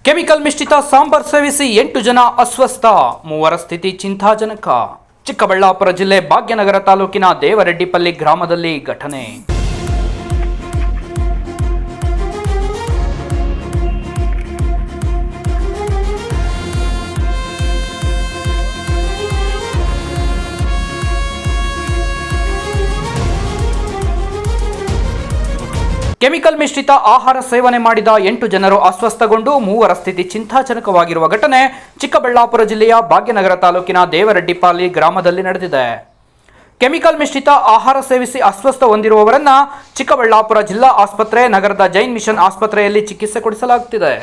Chemical ಮಿಶ್ರಿತ ಸಾಂಬಾರ್ ಸೇವಿಸಿ 8 ಜನ ಅಸ್ವಸ್ಥ, 3 ಸ್ಥಿತಿ ಚಿಂತಾಜನಕ. ಚಿಕ್ಕಬಳ್ಳಾಪುರ ಜಿಲ್ಲೆ ಭಾಗ್ಯನಗರ ತಾಲೂಕಿನ ದೇವರೆಡ್ಡಿಪಲ್ಲಿ ಗ್ರಾಮದಲ್ಲಿ ಘಟನೆ. ಕೆಮಿಕಲ್ ಮಿಶ್ರಿತ ಆಹಾರ ಸೇವನೆ ಮಾಡಿದ 8 ಜನರು ಅಸ್ವಸ್ಥಗೊಂಡು 3 ಸ್ಥಿತಿ ಚಿಂತಾಜನಕವಾಗಿರುವ ಘಟನೆ ಚಿಕ್ಕಬಳ್ಳಾಪುರ ಜಿಲ್ಲೆಯ ಭಾಗ್ಯನಗರ ತಾಲೂಕಿನ ದೇವರೆಡ್ಡಿಪಲ್ಲಿ ಗ್ರಾಮದಲ್ಲಿ ನಡೆದಿದೆ. ಕೆಮಿಕಲ್ ಮಿಶ್ರಿತ ಆಹಾರ ಸೇವಿಸಿ ಅಸ್ವಸ್ಥ ಹೊಂದಿರುವವರನ್ನ ಚಿಕ್ಕಬಳ್ಳಾಪುರ ಜಿಲ್ಲಾ ಆಸ್ಪತ್ರೆ, ನಗರದ ಜೈನ್ ಮಿಷನ್ ಆಸ್ಪತ್ರೆಯಲ್ಲಿ ಚಿಕಿತ್ಸೆ ಕೊಡಿಸಲಾಗುತ್ತಿದೆ.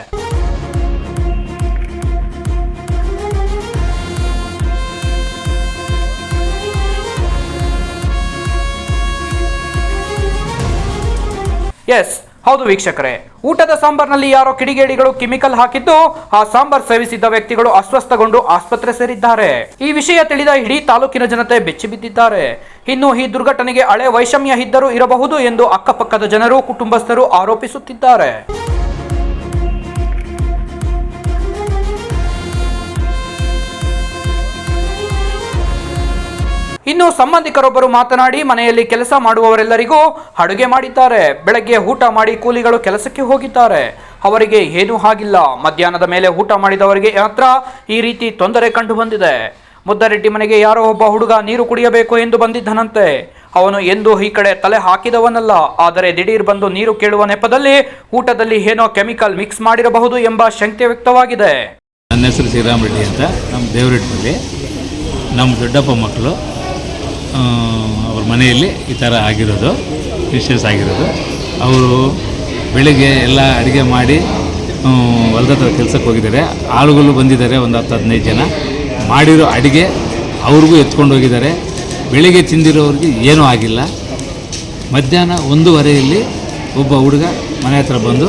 ಹೌದು ವೀಕ್ಷಕರೇ, ಊಟದ ಸಾಂಬಾರ್ನಲ್ಲಿ ಯಾರೋ ಕಿಡಿಗೇಡಿಗಳು ಕೆಮಿಕಲ್ ಹಾಕಿದ್ದು ಆ ಸಾಂಬಾರ್ ಸೇವಿಸಿದ್ದ ವ್ಯಕ್ತಿಗಳು ಅಸ್ವಸ್ಥಗೊಂಡು ಆಸ್ಪತ್ರೆ ಸೇರಿದ್ದಾರೆ. ಈ ವಿಷಯ ತಿಳಿದ ಇಡೀ ತಾಲೂಕಿನ ಜನತೆ ಬೆಚ್ಚಿಬಿದ್ದಿದ್ದಾರೆ. ಇನ್ನು ಈ ದುರ್ಘಟನೆಗೆ ಹಳೆ ವೈಷಮ್ಯ ಇದ್ದರೂ ಇರಬಹುದು ಎಂದು ಅಕ್ಕಪಕ್ಕದ ಜನರು, ಕುಟುಂಬಸ್ಥರು ಆರೋಪಿಸುತ್ತಿದ್ದಾರೆ. ಇನ್ನು ಸಂಬಂಧಿಕರೊಬ್ಬರು ಮಾತನಾಡಿ, ಮನೆಯಲ್ಲಿ ಕೆಲಸ ಮಾಡುವವರೆಲ್ಲರಿಗೂ ಅಡುಗೆ ಮಾಡಿದ್ದಾರೆ. ಬೆಳಗ್ಗೆ ಊಟ ಮಾಡಿ ಕೂಲಿಗಳು ಕೆಲಸಕ್ಕೆ ಹೋಗಿದ್ದಾರೆ. ಅವರಿಗೆ ಏನೂ ಆಗಿಲ್ಲ. ಮಧ್ಯಾಹ್ನದ ಮೇಲೆ ಊಟ ಮಾಡಿದವರಿಗೆ ಮಾತ್ರ ಈ ರೀತಿ ತೊಂದರೆ ಕಂಡು ಬಂದಿದೆ. ಮುದ್ದರೆಡ್ಡಿ ಮನೆಗೆ ಯಾರೋ ಒಬ್ಬ ಹುಡುಗ ನೀರು ಕುಡಿಯಬೇಕು ಎಂದು ಬಂದಿದ್ದನಂತೆ. ಅವನು ಎಂದೂ ಈ ಕಡೆ ತಲೆ ಹಾಕಿದವನಲ್ಲ. ಆದರೆ ದಿಢೀರ್ ಬಂದು ನೀರು ಕೇಳುವ ನೆಪದಲ್ಲಿ ಊಟದಲ್ಲಿ ಏನೋ ಕೆಮಿಕಲ್ ಮಿಕ್ಸ್ ಮಾಡಿರಬಹುದು ಎಂಬ ಶಂಕೆ ವ್ಯಕ್ತವಾಗಿದೆ. ನನ್ನ ಹೆಸರು ಶ್ರೀರಾಮ್ ರೆಡ್ಡಿ ಅಂತ. ನಮ್ಮ ದೇವರೆಡ್ಡಿಯಲ್ಲಿ ನಮ್ಮ ದೊಡ್ಡಪ್ಪ ಮಕ್ಕಳು ಅವ್ರ ಮನೆಯಲ್ಲಿ ಈ ಥರ ಆಗಿರೋದು, ವಿಶೇಷ ಆಗಿರೋದು. ಅವರು ಬೆಳಿಗ್ಗೆ ಎಲ್ಲ ಅಡುಗೆ ಮಾಡಿ ಹೊಲದ ಹತ್ರ ಕೆಲಸಕ್ಕೆ ಹೋಗಿದ್ದಾರೆ. ಆಳುಗಳು ಬಂದಿದ್ದಾರೆ, ಒಂದು 10-15 ಜನ. ಮಾಡಿರೋ ಅಡುಗೆ ಅವ್ರಿಗೂ ಎತ್ಕೊಂಡು ಹೋಗಿದ್ದಾರೆ. ಬೆಳಿಗ್ಗೆ ತಿಂದಿರೋರಿಗೆ ಏನೂ ಆಗಿಲ್ಲ. ಮಧ್ಯಾಹ್ನ 1:15 ಒಬ್ಬ ಹುಡುಗ ಮನೆ ಹತ್ರ ಬಂದು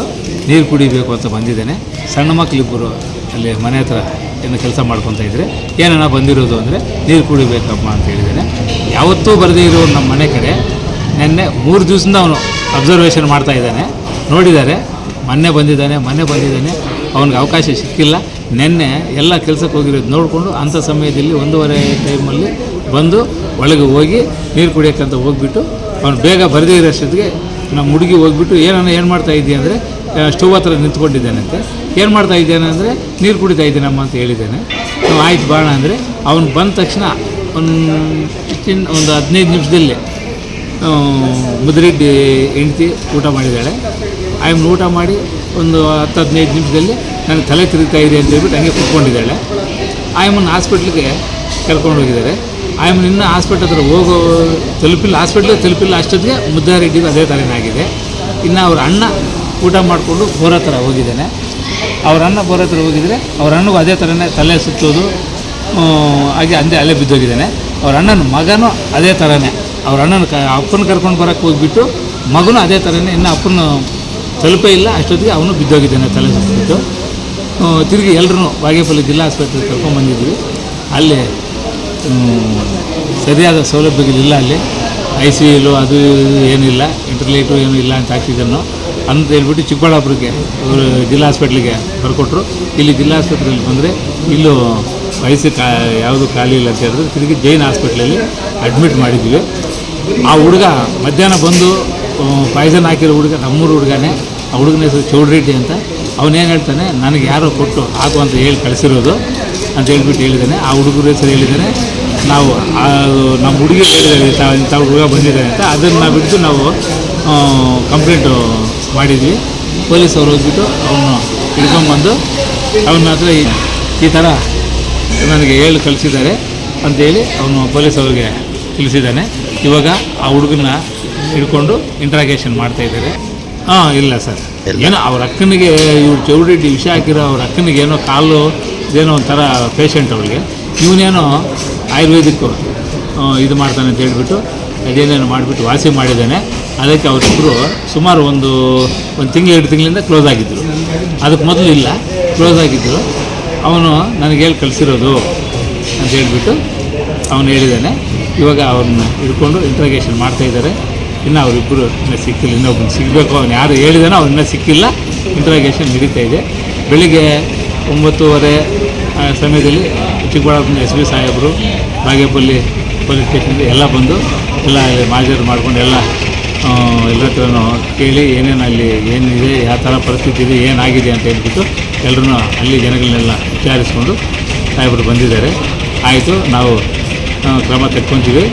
ನೀರು ಕುಡಿಬೇಕು ಅಂತ ಬಂದಿದ್ದಾನೆ. ಸಣ್ಣ ಮಕ್ಕಳಿಬ್ಬರು ಅಲ್ಲಿ ಮನೆ ಹತ್ರ ಏನು ಕೆಲಸ ಮಾಡ್ಕೊತಾ ಇದ್ದರೆ, ಏನನ್ನ ಬಂದಿರೋದು ಅಂದರೆ ನೀರು ಕುಡಿಬೇಕಮ್ಮ ಅಂತ ಹೇಳಿದ್ದಾನೆ. ಯಾವತ್ತೂ ಬರದೇ ಇರೋರು ನಮ್ಮ ಮನೆ ಕಡೆ ನೆನ್ನೆ 3 ದಿವಸದಿಂದ ಅವನು ಅಬ್ಸರ್ವೇಷನ್ ಮಾಡ್ತಾ ಇದ್ದಾನೆ. ನೋಡಿದ್ದಾರೆ, ಮೊನ್ನೆ ಬಂದಿದ್ದಾನೆ. ಅವನಿಗೆ ಅವಕಾಶ ಸಿಕ್ಕಿಲ್ಲ. ನೆನ್ನೆ ಎಲ್ಲ ಕೆಲಸಕ್ಕೆ ಹೋಗಿರೋದು ನೋಡಿಕೊಂಡು ಅಂಥ ಸಮಯದಲ್ಲಿ 1:15 ಟೈಮಲ್ಲಿ ಬಂದು ಒಳಗೆ ಹೋಗಿ ನೀರು ಕುಡಿಯೋಕ್ಕಂತ ಹೋಗ್ಬಿಟ್ಟು ಅವನು ಬೇಗ ಬರದೇ ಇರೋಷ್ಟೊತ್ತಿಗೆ ನಮ್ಮ ಹುಡುಗಿ ಹೋಗ್ಬಿಟ್ಟು ಏನು ಮಾಡ್ತಾ ಇದ್ದೀಯ ಅಂದರೆ ಸ್ಟವ್ ಹತ್ರ ನಿಂತ್ಕೊಂಡಿದ್ದಾನಂತೆ. ಏನು ಮಾಡ್ತಾ ಇದ್ದೇನೆ ಅಂದರೆ ನೀರು ಕುಡಿತಾ ಇದ್ದೀನಮ್ಮ ಅಂತ ಹೇಳಿದ್ದೇನೆ. ಆಯ್ತು ಬಾಣ ಅಂದರೆ ಅವನು ಬಂದ ತಕ್ಷಣ ಒಂದು 15 ನಿಮಿಷದಲ್ಲಿ ಮುದ್ರೆಡ್ಡಿ ಹೆಂಡ್ತಿ ಊಟ ಮಾಡಿದ್ದಾಳೆ. ಆಯಮ್ಮನ ಊಟ ಮಾಡಿ ಒಂದು 10-15 ನಿಮಿಷದಲ್ಲಿ ನನಗೆ ತಲೆ ತಿರುಗ್ತಾ ಇದೆ ಅಂತ ಹೇಳ್ಬಿಟ್ಟು ಹಂಗೆ ಕೂತ್ಕೊಂಡಿದ್ದಾಳೆ. ಆಯಮ್ಮನ ಹಾಸ್ಪಿಟ್ಲಿಗೆ ಕರ್ಕೊಂಡು ಹೋಗಿದ್ದಾರೆ. ಆಯಮ್ಮನ ಇನ್ನೂ ಹಾಸ್ಪಿಟ್ಲ್ ಹತ್ರ ಹಾಸ್ಪಿಟ್ಲಿಗೆ ತಲುಪಿಲ್ಲ ಅಷ್ಟೊತ್ತಿಗೆ ಮುದ್ದಾರೆಡ್ಡಿಗೂ ಅದೇ ಥರನಾಗಿದೆ. ಇನ್ನು ಅವ್ರ ಅಣ್ಣ ಊಟ ಮಾಡಿಕೊಂಡು ಬೋರ್ ಹತ್ರ ಹೋಗಿದ್ದಾನೆ. ಅವ್ರ ಹತ್ರ ಹೋಗಿದರೆ ಅವ್ರ ಅಣ್ಣಗೂ ಅದೇ ಥರನೇ ತಲೆ ಸುತ್ತೋದು ಹಾಗೆ ಅಲ್ಲೇ ಬಿದ್ದೋಗಿದ್ದಾನೆ. ಅವ್ರ ಅಣ್ಣನ ಮಗನೂ ಅದೇ ಥರನೇ. ಅವ್ರ ಅಪ್ಪನ ಕರ್ಕೊಂಡು ಬರೋಕ್ಕೆ ಹೋಗಿಬಿಟ್ಟು ಮಗನೂ ಅದೇ ಥರನೇ. ಇನ್ನು ಅಪ್ಪನ ತಲುಪೇ ಇಲ್ಲ ಅಷ್ಟೊತ್ತಿಗೆ ಅವನು ಬಿದ್ದೋಗಿದ್ದಾನೆ ತಲೆ ಸುತ್ತಿಬಿಟ್ಟು. ತಿರುಗಿ ಎಲ್ಲರೂ ಬಾಗೇಪಲ್ಲಿ ಜಿಲ್ಲಾ ಆಸ್ಪತ್ರೆಗೆ ಕರ್ಕೊಂಡ್ಬಂದಿದ್ವಿ. ಅಲ್ಲಿ ಸರಿಯಾದ ಸೌಲಭ್ಯಗಳಿಲ್ಲ. ಅಲ್ಲಿ ICU ಅದು ಏನಿಲ್ಲ, ಇಂಟರ್ಲೇಟು ಏನೂ ಇಲ್ಲ ಅಂತ ಆಕ್ಸಿಜನ್ನು ಅಂತ ಹೇಳ್ಬಿಟ್ಟು ಚಿಕ್ಕಬಳ್ಳಾಪುರಕ್ಕೆ ಜಿಲ್ಲಾ ಹಾಸ್ಪಿಟ್ಲಿಗೆ ಬರ್ಕೊಟ್ರು. ಇಲ್ಲಿ ಜಿಲ್ಲಾ ಆಸ್ಪತ್ರೆಯಲ್ಲಿ ಬಂದರೆ ಇಲ್ಲೂ ಯಾವುದು ಖಾಲಿ ಇಲ್ಲ ಅಂತ ಹೇಳಿದ್ರೆ ತಿರುಗಿ ಜೈನ್ ಹಾಸ್ಪಿಟ್ಲಲ್ಲಿ ಅಡ್ಮಿಟ್ ಮಾಡಿದ್ವಿ. ಆ ಹುಡುಗ ಮಧ್ಯಾಹ್ನ ಬಂದು ಪಾಯ್ಸನ್ ಹಾಕಿರೋ ಹುಡುಗ ನಮ್ಮೂರು ಹುಡುಗನೇ. ಆ ಹುಡುಗನ ಹೆಸರು ಚೌಡ್ರೆಡ್ಡಿ ಅಂತ. ಅವನೇನು ಹೇಳ್ತಾನೆ, ನನಗೆ ಯಾರೋ ಕೊಟ್ಟು ಹಾಕು ಅಂತ ಹೇಳಿ ಕಳಿಸಿರೋದು ಅಂತ ಹೇಳ್ಬಿಟ್ಟು ಹೇಳಿದ್ದಾನೆ. ಆ ಹುಡುಗರ ಹೆಸರು ಹೇಳಿದ್ದಾನೆ. ನಾವು ನಮ್ಮ ಹುಡುಗಿ ಹೇಳಿದ್ದಾರೆ ಇಂಥ ಹುಡುಗ ಬಂದಿದ್ದಾರೆ ಅಂತ. ಅದನ್ನು ನಾವು ಬಿಟ್ಟು ನಾವು ಕಂಪ್ಲೇಂಟು ಮಾಡಿದ್ವಿ. ಪೊಲೀಸವ್ರು ಹೋಗ್ಬಿಟ್ಟು ಅವನು ಹಿಡ್ಕೊಂಬಂದು ಅವನ ಹತ್ರ ಈ ಥರ ನನಗೆ ಹೇಳಿ ಕಳಿಸಿದ್ದಾರೆ ಅಂತೇಳಿ ಅವನು ಪೊಲೀಸವ್ರಿಗೆ ತಿಳಿಸಿದ್ದಾನೆ. ಇವಾಗ ಆ ಹುಡುಗನ ಹಿಡ್ಕೊಂಡು ಇಂಟ್ರಾಗೇಷನ್ ಮಾಡ್ತಾಯಿದ್ದಾರೆ. ಇಲ್ಲ ಸರ್, ಏನೋ ಅವ್ರ ಅಕ್ಕನಿಗೆ ಇವ್ರು ಚೌಡ್ರೆಡ್ಡಿ ವಿಷ ಹಾಕಿರೋ ಅವ್ರ ಅಕ್ಕನಿಗೆ ಏನೋ ಕಾಲು ಇದೇನೋ ಒಂಥರ ಪೇಷಂಟ್ ಅವಳಿಗೆ. ಇವನೇನೋ ಆಯುರ್ವೇದಿಕ್ಕು ಇದು ಮಾಡ್ತಾನೆ ಅಂತ ಹೇಳ್ಬಿಟ್ಟು ಅದೇನೇನು ಮಾಡಿಬಿಟ್ಟು ವಾಸಿ ಮಾಡಿದ್ದಾನೆ. ಅದಕ್ಕೆ ಅವರಿಬ್ಬರು ಸುಮಾರು ಒಂದು ತಿಂಗಳು 2 ತಿಂಗಳಿಂದ ಕ್ಲೋಸ್ ಆಗಿದ್ದರು. ಅದಕ್ಕೆ ಮೊದಲು ಇಲ್ಲ, ಕ್ಲೋಸ್ ಆಗಿದ್ದರು. ಅವನು ನನಗೆ ಹೇಳಿ ಕಳಿಸಿರೋದು ಅಂತ ಹೇಳ್ಬಿಟ್ಟು ಅವನು ಹೇಳಿದ್ದಾನೆ. ಇವಾಗ ಅವ್ರನ್ನ ಹಿಡ್ಕೊಂಡು ಇಂಟ್ರಾಗೇಷನ್ ಮಾಡ್ತಾಯಿದ್ದಾರೆ. ಇನ್ನು ಅವರಿಬ್ಬರು ಇನ್ನೂ ಸಿಕ್ಕಿಲ್ಲ. ಇನ್ನೊಬ್ಬನು ಸಿಗಬೇಕು. ಅವನು ಯಾರು ಹೇಳಿದಾನೋ ಅವ್ರು ಇನ್ನೂ ಸಿಕ್ಕಿಲ್ಲ. ಇಂಟ್ರಾಗೇಷನ್ ನಡೀತಾ ಇದೆ. ಬೆಳಿಗ್ಗೆ 9:30 ಸಮಯದಲ್ಲಿ ಚಿಕ್ಕಬಳ್ಳಾಪುರ ಎಸ್ ಪಿ ಸಾಹೇಬರು ಬಾಗೇಪಲ್ಲಿ ಪೊಲೀಸ್ ಸ್ಟೇಷನ್ಗೆ ಎಲ್ಲ ಬಂದು ಎಲ್ಲ ಮಾಜರು ಮಾಡ್ಕೊಂಡು ಎಲ್ಲ ಹತ್ರನೂ ಕೇಳಿ ಏನೇನು ಅಲ್ಲಿ ಏನಿದೆ ಯಾವ ಥರ ಪರಿಸ್ಥಿತಿ ಇದೆ ಏನಾಗಿದೆ ಅಂತ ಹೇಳ್ಬಿಟ್ಟು ಎಲ್ಲರೂ ಅಲ್ಲಿ ಜನಗಳನ್ನೆಲ್ಲ ವಿಚಾರಿಸ್ಕೊಂಡು ಸಾಹೇಬರು ಬಂದಿದ್ದಾರೆ. ಆಯಿತು, ನಾವು ಕ್ರಮ ತೆಕ್ಕೊಂತೀವಿ.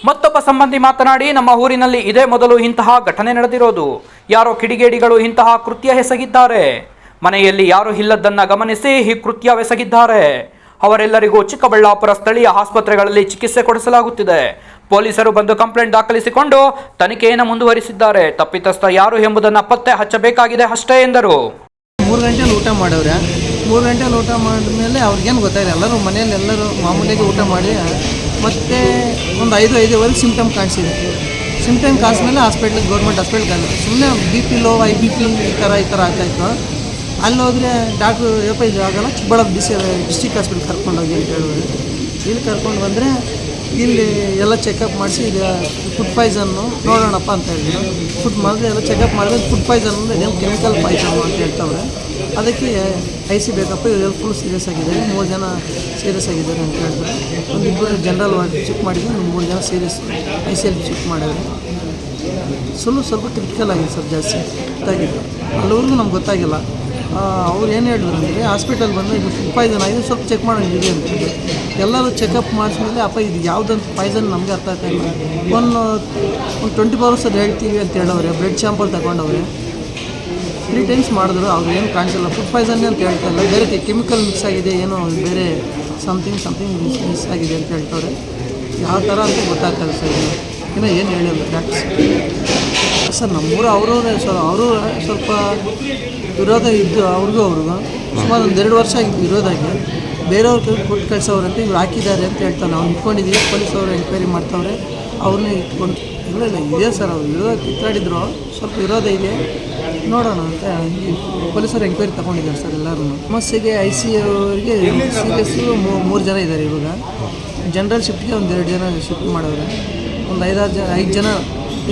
ಮತ್ತೊಬ್ಬ ಸಂಬಂಧಿ ಮಾತನಾಡಿ, ನಮ್ಮ ಊರಿನಲ್ಲಿ ಇದೇ ಮೊದಲು ಇಂತಹ ಘಟನೆ ನಡೆದಿರೋದು. ಯಾರೋ ಕಿಡಿಗೇಡಿಗಳು ಇಂತಹ ಕೃತ್ಯ ಎಸಗಿದ್ದಾರೆ. ಮನೆಯಲ್ಲಿ ಯಾರು ಇಲ್ಲದನ್ನ ಗಮನಿಸಿ ಈ ಕೃತ್ಯವೆಸಗಿದ್ದಾರೆ. ಅವರೆಲ್ಲರಿಗೂ ಚಿಕ್ಕಬಳ್ಳಾಪುರ ಸ್ಥಳೀಯ ಆಸ್ಪತ್ರೆಗಳಲ್ಲಿ ಚಿಕಿತ್ಸೆ ಕೊಡಿಸಲಾಗುತ್ತಿದೆ. ಪೊಲೀಸರು ಬಂದು ಕಂಪ್ಲೇಂಟ್ ದಾಖಲಿಸಿಕೊಂಡು ತನಿಖೆಯನ್ನು ಮುಂದುವರಿಸಿದ್ದಾರೆ. ತಪ್ಪಿತಸ್ಥ ಯಾರು ಎಂಬುದನ್ನು ಪತ್ತೆ ಹಚ್ಚಬೇಕಾಗಿದೆ ಅಷ್ಟೇ ಎಂದರು. 3 ಗಂಟೆಲಿ ಊಟ ಮಾಡವ್ರೆ. 3 ಗಂಟೆಲಿ ಊಟ ಮಾಡಿದ್ಮೇಲೆ ಅವ್ರಿಗೇನು ಗೊತ್ತಾಯಿಲ್ಲ. ಎಲ್ಲರೂ ಮನೆಯಲ್ಲಿ ಎಲ್ಲರೂ ಮಾಮೂಲಿಯಾಗಿ ಊಟ ಮಾಡಿ ಮತ್ತೆ ಒಂದು 5:05 ಸಿಮ್ಟಮ್ ಕಾಣಿಸಿದೆ. ಸಿಮ್ಟಮ್ ಕಾಣಿಸ್ಮೇಲೆ ಹಾಸ್ಪಿಟ್ಲಿಗೆ ಗೌರ್ಮೆಂಟ್ ಹಾಸ್ಪಿಟ್ಲಿಗೆ ಅಲ್ಲ ಸುಮ್ಮನೆ BP ಲೋ, IBP ಈ ಥರ ಆಗ್ತಾಯಿತ್ತು. ಅಲ್ಲಿ ಹೋದರೆ ಡಾಕ್ಟ್ರು ಇದು ಆಗಲ್ಲ, ಚಿಕ್ಕಬಳ್ಳಾಪುರ ಡಿಸ್ಟಿಕ್ ಹಾಸ್ಪಿಟ್ಲ್ ಕರ್ಕೊಂಡೋಗಿ ಅಂತ ಹೇಳಿದ್ರು. ಇಲ್ಲಿ ಕರ್ಕೊಂಡು ಬಂದರೆ ಇಲ್ಲಿ ಎಲ್ಲ ಚೆಕಪ್ ಮಾಡಿಸಿ ಈಗ ಫುಡ್ ಪಾಯ್ಸನ್ನು ನೋಡೋಣಪ್ಪ ಅಂತ ಹೇಳಿದ್ರು. ಫುಡ್ ಮಾಡಿದ್ರೆ ಎಲ್ಲ ಚೆಕಪ್ ಮಾಡಿದ್ರೆ ಫುಡ್ ಪಾಯ್ಸನ್ ಅಂದರೆ ಏನು ಕೆಮಿಕಲ್ ಪಾಯ್ಸನ್ನು ಅಂತ ಹೇಳ್ತಾವ್ರೆ. ಅದಕ್ಕೆ IC ಬೇಕಪ್ಪ, ಇವರೆಲ್ಲ ಫುಲ್ ಸೀರಿಯಸ್ ಆಗಿದೆ, 3 ಜನ ಸೀರಿಯಸ್ ಆಗಿದ್ದಾರೆ ಅಂತ ಹೇಳಿದ್ರು. ಒಂದಿಬ್ಬರು ಜನರಲ್ ವಾರ್ಡ್ ಚೆಕ್ ಮಾಡಿದ್ರು, 3 ಜನ ಸೀರಿಯಸ್ ICL ಚೆಕ್ ಮಾಡಿದ್ರು. ಸ್ವಲ್ಪ ಕ್ರಿಟಿಕಲ್ ಆಗಿದೆ ಸರ್, ಜಾಸ್ತಿ ಗೊತ್ತಾಗಿತ್ತು. ಅಲ್ಲಿವರೆಗೂ ನಮ್ಗೆ ಗೊತ್ತಾಗಿಲ್ಲ. ಅವ್ರು ಏನು ಹೇಳಿದ್ರು ಅಂದರೆ ಹಾಸ್ಪಿಟಲ್ ಬಂದು ಇದು ಫುಡ್ ಪಾಯ್ಸನ್ ಆಗಿದೆ, ಸ್ವಲ್ಪ ಚೆಕ್ ಮಾಡೋಂಗಿದೆ ಅಂತಂದರೆ ಎಲ್ಲರೂ ಚೆಕಪ್ ಮಾಡಿಸ್ಮೇಲೆ ಅಪ್ಪ ಇದು ಯಾವುದಂತ ಪಾಯ್ಸನ್ ನಮಗೆ ಅರ್ಥ ಆಗ್ತಾಯಿಲ್ಲ. ಒಂದು 24 hours ಅದು ಹೇಳ್ತೀವಿ ಅಂತ ಹೇಳೋರೆ. ಬ್ಲಡ್ ಸ್ಯಾಂಪಲ್ ತಗೊಂಡವ್ರೆ, 3 times ಮಾಡಿದ್ರು, ಅವ್ರು ಏನು ಕಾಣಿಸಿಲ್ಲ. ಫುಡ್ ಪಾಯ್ಸನ್ನೇ ಅಂತ ಹೇಳ್ತಾ ಇಲ್ಲ, ಬೇರೆ ಕೆಮಿಕಲ್ ಮಿಕ್ಸ್ ಆಗಿದೆ, ಏನೋ ಬೇರೆ ಸಮಥಿಂಗ್ ಮಿಕ್ಸ್ ಆಗಿದೆ ಅಂತ ಹೇಳ್ತಾರೆ. ಯಾವ ಥರ ಅಂತ ಗೊತ್ತಾಗ್ತದೆ ಸರ್. ಇನ್ನೂ ಏನು ಹೇಳಿಲ್ಲ ಡಾಕ್ಟರ್ಸ್ ಸರ್. ನಮ್ಮೂರು ಅವರು ಸ್ವಲ್ಪ ವಿರೋಧ ಇದ್ದು ಅವ್ರಿಗೂ ಸುಮಾರು ಒಂದು 2 ವರ್ಷ ಆಗಿದ್ದು ವಿರೋಧ ಆಗಿ ಬೇರೆಯವ್ರ ಕೈ ಕೊಟ್ಟು ಕಳಿಸೋರಂತೆ ಇವ್ರು ಹಾಕಿದ್ದಾರೆ ಅಂತ ಹೇಳ್ತಾರೆ. ನಾವು ಇಟ್ಕೊಂಡಿದ್ದೀವಿ, ಪೊಲೀಸವರು ಎಂಕ್ವೈರಿ ಮಾಡ್ತಾವ್ರೆ, ಅವ್ರನ್ನೇ ಇಟ್ಕೊಂಡು ಇಲ್ಲ ಇದೆ ಸರ್. ಅವ್ರು ವಿರೋಧ ಕಿತ್ತಾಡಿದ್ರು, ಸ್ವಲ್ಪ ವಿರೋಧ ಇದೆ, ನೋಡೋಣ ಅಂತ ಪೊಲೀಸರು ಎಂಕ್ವೈರಿ ತೊಗೊಂಡಿದ್ದಾರೆ ಸರ್. ಎಲ್ಲರೂ ಸಮಸ್ಯೆಗೆ ICUವರಿಗೆ ಸೀರಿಯಸ್ಸು 3 ಜನ ಇದ್ದಾರೆ. ಇವಾಗ ಜನರಲ್ ಶಿಫ್ಟ್ಗೆ ಒಂದು 2 ಜನ ಶಿಫ್ಟ್ ಮಾಡವ್ರೆ. ಒಂದು 5 ಜನ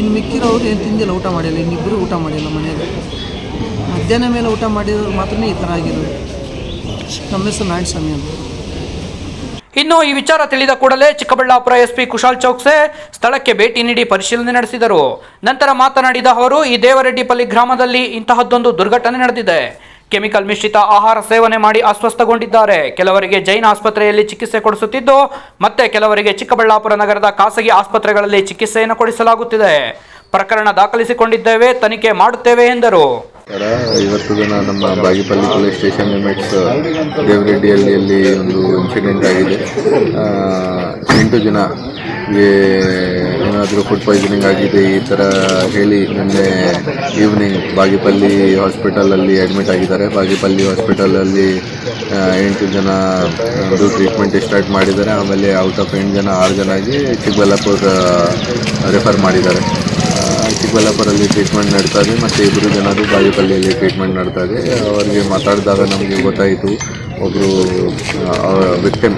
ಇನ್ನು ಮಿಕ್ಕಿರೋರು ಏನು ತಿಂದಿಲ್ಲ, ಊಟ ಮಾಡಿಲ್ಲ. ಇನ್ನಿಬ್ಬರು ಊಟ ಮಾಡಿಲ್ಲ ಮನೆಯಲ್ಲಿ. ಮಧ್ಯಾಹ್ನ ಮೇಲೆ ಊಟ ಮಾಡಿರೋರು ಮಾತ್ರ ಈ ಥರ ಆಗಿರೋದು. ನಮ್ಮ ಹೆಸರು ನಾರಾಯಣಸ್ವಾಮಿ ಅಂತ. ಇನ್ನು ಈ ವಿಚಾರ ತಿಳಿದ ಕೂಡಲೇ ಚಿಕ್ಕಬಳ್ಳಾಪುರ SP ಕುಶಾಲ್ ಚೌಕ್ಸೆ ಸ್ಥಳಕ್ಕೆ ಭೇಟಿ ನೀಡಿ ಪರಿಶೀಲನೆ ನಡೆಸಿದರು. ನಂತರ ಮಾತನಾಡಿದ ಅವರು, ಈ ದೇವರೆಡ್ಡಿಪಲ್ಲಿ ಗ್ರಾಮದಲ್ಲಿ ಇಂತಹದ್ದೊಂದು ದುರ್ಘಟನೆ ನಡೆದಿದೆ. ಕೆಮಿಕಲ್ ಮಿಶ್ರಿತ ಆಹಾರ ಸೇವನೆ ಮಾಡಿ ಅಸ್ವಸ್ಥಗೊಂಡಿದ್ದಾರೆ. ಕೆಲವರಿಗೆ ಜೈನ್ ಆಸ್ಪತ್ರೆಯಲ್ಲಿ ಚಿಕಿತ್ಸೆ ಕೊಡಿಸುತ್ತಿದ್ದು, ಮತ್ತೆ ಕೆಲವರಿಗೆ ಚಿಕ್ಕಬಳ್ಳಾಪುರ ನಗರದ ಖಾಸಗಿ ಆಸ್ಪತ್ರೆಗಳಲ್ಲಿ ಚಿಕಿತ್ಸೆಯನ್ನು ಕೊಡಿಸಲಾಗುತ್ತಿದೆ. ಪ್ರಕರಣ ದಾಖಲಿಸಿಕೊಂಡಿದ್ದೇವೆ, ತನಿಖೆ ಮಾಡುತ್ತೇವೆ ಎಂದರು. ಇವತ್ತು ದಿನ ನಮ್ಮ ಬಾಗೇಪಲ್ಲಿ ಪೊಲೀಸ್ ಸ್ಟೇಷನ್ ಲಿಮಿಟ್ಸ್ ದೇವರೆಡ್ಡಿಯಲ್ಲಿ ಒಂದು ಇನ್ಸಿಡೆಂಟ್ ಆಗಿದೆ. 8 ಜನಗೆ ಏನಾದರೂ ಫುಡ್ ಪಾಯ್ಸನಿಂಗ್ ಆಗಿದೆ ಈ ಥರ ಹೇಳಿ ನಿನ್ನೆ ಈವ್ನಿಂಗ್ ಬಾಗೇಪಲ್ಲಿ ಹಾಸ್ಪಿಟಲಲ್ಲಿ ಅಡ್ಮಿಟ್ ಆಗಿದ್ದಾರೆ. ಬಾಗೇಪಲ್ಲಿ ಹಾಸ್ಪಿಟಲಲ್ಲಿ 8 ಜನ ಟ್ರೀಟ್ಮೆಂಟ್ ಸ್ಟಾರ್ಟ್ ಮಾಡಿದ್ದಾರೆ. ಆಮೇಲೆ ಔಟ್ ಆಫ್ 8 ಜನ 6 ಜನಗೆ ಚಿಕ್ಕಬಳ್ಳಾಪುರ ರೆಫರ್ ಮಾಡಿದ್ದಾರೆ. ಚಿಕ್ಕಬಳ್ಳಾಪುರಲ್ಲಿ ಟ್ರೀಟ್ಮೆಂಟ್ ನಡ್ತಾ ಇದೆ ಮತ್ತು 2 ಜನರು ಬಾಗೇಪಲ್ಲಿಯಲ್ಲಿ ಟ್ರೀಟ್ಮೆಂಟ್ ನಡ್ತಾ ಇದೆ. ಅವರಿಗೆ ಮಾತಾಡಿದಾಗ ನಮಗೆ ಗೊತ್ತಾಯಿತು, ಒಬ್ಬರು ವಿಕ್ಟಿಮ್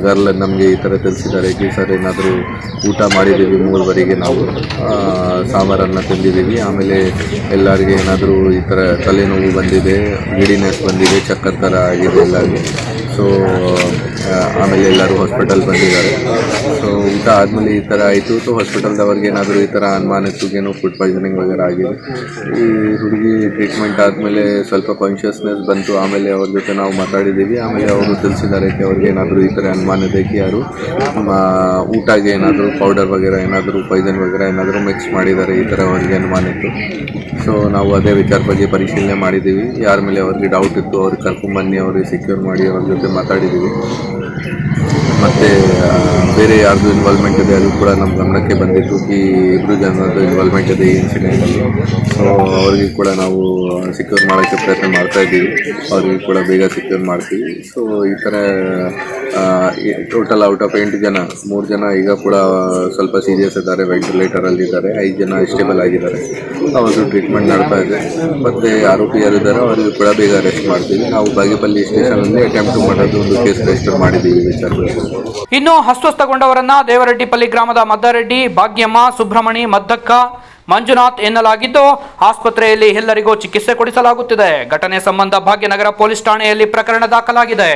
ಗರ್ಲ್ ನಮಗೆ ಈ ಥರ ತಿಳಿಸಿದ್ದಾರೆ ಈ ಸರ್ ಏನಾದರೂ ಊಟ ಮಾಡಿದ್ದೀವಿ 3 ನಾವು ಸಾಂಬಾರನ್ನು ತಿಂದಿದ್ದೀವಿ. ಆಮೇಲೆ ಎಲ್ಲರಿಗೆ ಏನಾದರೂ ಈ ಥರ ತಲೆನೋವು ಬಂದಿದೆ, ಗಿಡಿನೆಸ್ ಬಂದಿದೆ, ಚಕ್ಕರ್ ಥರ ಆಗಿದೆ ಎಲ್ಲರಿಗೆ. ಸೊ ಆಮೇಲೆ ಎಲ್ಲರೂ ಹಾಸ್ಪಿಟಲ್ ಬಂದಿದ್ದಾರೆ. ಸೊ ಊಟ ಆದಮೇಲೆ ಈ ಥರ ಆಯಿತು. ಸೊ ಹಾಸ್ಪಿಟಲ್ದವ್ರಿಗೆ ಏನಾದರೂ ಈ ಥರ ಅನುಮಾನಿತ್ತು ಫುಡ್ ಪಾಯ್ಸನಿಂಗ್ ವಗೇರೆ ಆಗಿದೆ. ಈ ಹುಡುಗಿ ಟ್ರೀಟ್ಮೆಂಟ್ ಆದಮೇಲೆ ಸ್ವಲ್ಪ ಕಾನ್ಷಿಯಸ್ನೆಸ್ ಬಂತು. ಆಮೇಲೆ ಅವ್ರ ಜೊತೆ ನಾವು ಮಾತಾಡಿದ್ದೀವಿ. ಆಮೇಲೆ ಅವರು ತಿಳಿಸಿದ್ದಾರೆ ಅವ್ರಿಗೆ ಏನಾದರೂ ಈ ಥರ ಅನುಮಾನ ಇದೆ ಯಾರು ಊಟಗೆ ಏನಾದರೂ ಪೌಡರ್ ವಗೇರೆ ಏನಾದರೂ ಪಾಯ್ಸನ್ ವಗೇರೆ ಏನಾದರೂ ಮಿಕ್ಸ್ ಮಾಡಿದ್ದಾರೆ, ಈ ಥರ ಅವರಿಗೆ ಅನುಮಾನ ಇತ್ತು. ಸೊ ನಾವು ಅದೇ ವಿಚಾರ ಬಗ್ಗೆ ಪರಿಶೀಲನೆ ಮಾಡಿದ್ದೀವಿ. ಯಾರ ಮೇಲೆ ಅವ್ರಿಗೆ ಡೌಟ್ ಇತ್ತು ಅವ್ರಿಗೆ ಕರ್ಕೊಂಬನ್ನಿ, ಅವ್ರಿಗೆ ಸೆಕ್ಯೂರ್ ಮಾಡಿ ಅವ್ರ ಜೊತೆ ಮಾತಾಡಿದ್ದೀವಿ. ಮತ್ತು ಬೇರೆ ಯಾರ್ದು ಇನ್ವಾಲ್ವ್ಮೆಂಟ್ ಇದೆ ಅದು ಕೂಡ ನಮ್ಮ ಗಮನಕ್ಕೆ ಬಂದಿತ್ತು. ಈ 2 ಜನದ್ದು ಇನ್ವಾಲ್ವ್ಮೆಂಟ್ ಇದೆ ಈ ಇನ್ಸಿಡೆಂಟಲ್ಲಿ. ಸೊ ಅವ್ರಿಗೆ ಕೂಡ ನಾವು ಸೆಕ್ಯೂರ್ ಮಾಡೋಕ್ಕೆ ಪ್ರಯತ್ನ ಮಾಡ್ತಾಯಿದ್ದೀವಿ. ಅವ್ರಿಗೆ ಕೂಡ ಬೇಗ ಸೆಕ್ಯೂರ್ ಮಾಡ್ತೀವಿ. ಸೊ ಈ ಥರ ಟೋಟಲ್ ಔಟ್ ಆಫ್ 8 ಜನ 3 ಜನ ಈಗ ಕೂಡ ಸ್ವಲ್ಪ ಸೀರಿಯಸ್ ಇದ್ದಾರೆ, ವೆಂಟಿಲೇಟರಲ್ಲಿದ್ದಾರೆ. 5 ಜನ ಸ್ಟೇಬಲ್ ಆಗಿದ್ದಾರೆ. ಅವ್ರದ್ದು ಟ್ರೀಟ್ಮೆಂಟ್ ನಡ್ತಾ ಇದೆ. ಮತ್ತು ಆರೋಪಿ ಯಾರಿದ್ದಾರೆ ಅವರಿಗೂ ಕೂಡ ಬೇಗ ಅರೆಸ್ಟ್ ಮಾಡ್ತೀವಿ. ನಾವು ಬಾಗೇಪಲ್ಲಿ ಸ್ಟೇಷನಲ್ಲಿ ಅಟೆಂಪ್ಟ್ ಮಾಡೋದು ಒಂದು ಕೇಸ್ ರಿಜಿಸ್ಟರ್ ಮಾಡಿದ್ದೀವಿ ವಿಚಾರದಲ್ಲಿ. ಇನ್ನು ಅಸ್ವಸ್ಥಗೊಂಡವರನ್ನ ದೇವರೆಡ್ಡಿಪಲ್ಲಿ ಗ್ರಾಮದ ಮದ್ದಾರೆಡ್ಡಿ, ಭಾಗ್ಯಮ್ಮ, ಸುಬ್ರಹ್ಮಣಿ, ಮದ್ದಕ್ಕ ಮಂಜುನಾಥ್ ಎನ್ನಲಾಗಿದ್ದು ಆಸ್ಪತ್ರೆಯಲ್ಲಿ ಎಲ್ಲರಿಗೂ ಚಿಕಿತ್ಸೆ ಕೊಡಿಸಲಾಗುತ್ತಿದೆ. ಘಟನೆ ಸಂಬಂಧ ಭಾಗ್ಯನಗರ ಪೊಲೀಸ್ ಠಾಣೆಯಲ್ಲಿ ಪ್ರಕರಣ ದಾಖಲಾಗಿದೆ.